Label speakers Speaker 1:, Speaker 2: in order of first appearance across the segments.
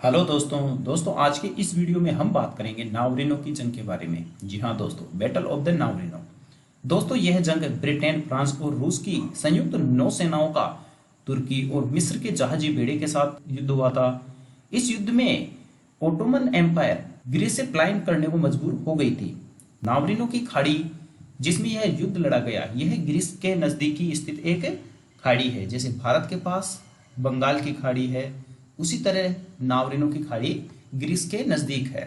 Speaker 1: Hello दोस्तों आज के इस वीडियो में हम बात करेंगे नावरिनो की जंग के बारे में। जी हाँ दोस्तों, बैटल ऑफ द नावरिनो। दोस्तों यह जंग ब्रिटेन, फ्रांस और रूस की संयुक्त नौसेनाओं का तुर्की और मिस्र के जहाजी बेड़े के साथ युद्ध हुआ था। इस युद्ध में ओटोमन एम्पायर ग्रीस से पलायन करने को मजबूर हो गई थी। नावरिनो की खाड़ी जिसमें यह युद्ध लड़ा गया, यह ग्रीस के नजदीकी स्थित एक खाड़ी है। जैसे भारत के पास बंगाल की खाड़ी है, उसी तरह नावरिनो की खाड़ी ग्रीस के नजदीक है।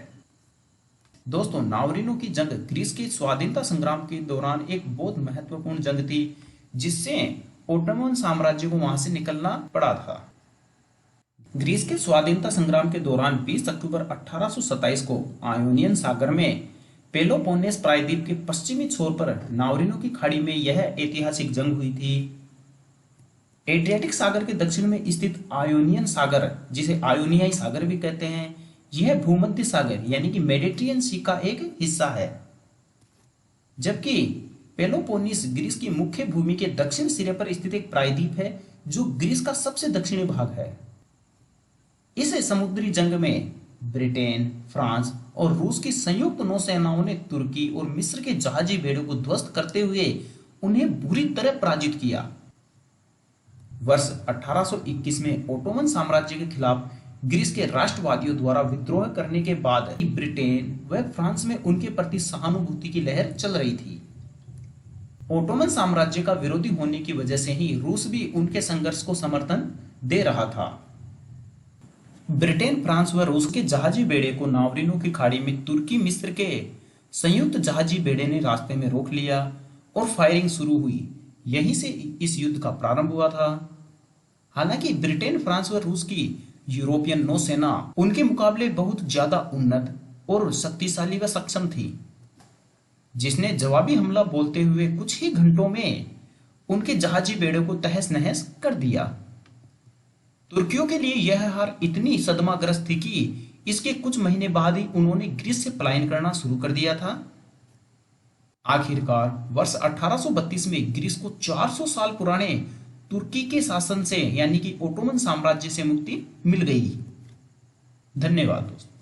Speaker 1: दोस्तों नावरिनो की जंग ग्रीस के स्वाधीनता संग्राम के दौरान एक बहुत महत्वपूर्ण जंग थी, जिससे ओटोमन साम्राज्य को वहां से निकलना पड़ा था। ग्रीस के स्वाधीनता संग्राम के दौरान 20 अक्टूबर 1827 को आयोनियन सागर में पेलोपोनेस प्रायद्वीप के पश्चिमी छोर पर नावरिनो की खाड़ी में यह ऐतिहासिक जंग हुई थी। एड्रियाटिक सागर के दक्षिण में स्थित आयोनियन सागर, जिसे आयोनियाई सागर भी कहते हैं, यह भूमध्य सागर यानी कि मेडिटेरियन सी का एक हिस्सा है। जबकि पेलोपोनीस ग्रीस की मुख्य भूमि के दक्षिण सिरे पर स्थित एक प्रायद्वीप है, जो ग्रीस का सबसे दक्षिणी भाग है। इस समुद्री जंग में ब्रिटेन, फ्रांस और रूस की संयुक्त नौसेनाओं ने तुर्की और मिस्र के जहाजी बेड़ों को ध्वस्त करते हुए उन्हें बुरी तरह पराजित किया। वर्ष 1821 में ओटोमन साम्राज्य के खिलाफ ग्रीस के राष्ट्रवादियों द्वारा विद्रोह करने के बाद ब्रिटेन व फ्रांस में उनके प्रति सहानुभूति की लहर चल रही थी। ओटोमन साम्राज्य का विरोधी होने की वजह से ही रूस भी उनके संघर्ष को समर्थन दे रहा था। ब्रिटेन, फ्रांस व रूस के जहाजी बेड़े को नावरिनो की खाड़ी में तुर्की मिस्र के संयुक्त जहाजी बेड़े ने रास्ते में रोक लिया और फायरिंग शुरू हुई। यहीं से इस युद्ध का प्रारंभ हुआ था। हालांकि ब्रिटेन, फ्रांस व रूस की यूरोपियन नौसेना उनके मुकाबले बहुत ज्यादा उन्नत और शक्तिशाली व सक्षम थी, जिसने जवाबी हमला बोलते हुए कुछ ही घंटों में उनके जहाजी बेड़े को तहस नहस कर दिया। तुर्कियों के लिए यह हार इतनी सदमाग्रस्त थी कि इसके कुछ महीने बाद ही उन्होंने ग्रीस से पलायन करना शुरू कर दिया था। आखिरकार वर्ष 1832 में ग्रीस को 400 साल पुराने तुर्की के शासन से यानी कि ओटोमन साम्राज्य से मुक्ति मिल गई। धन्यवाद दोस्तों।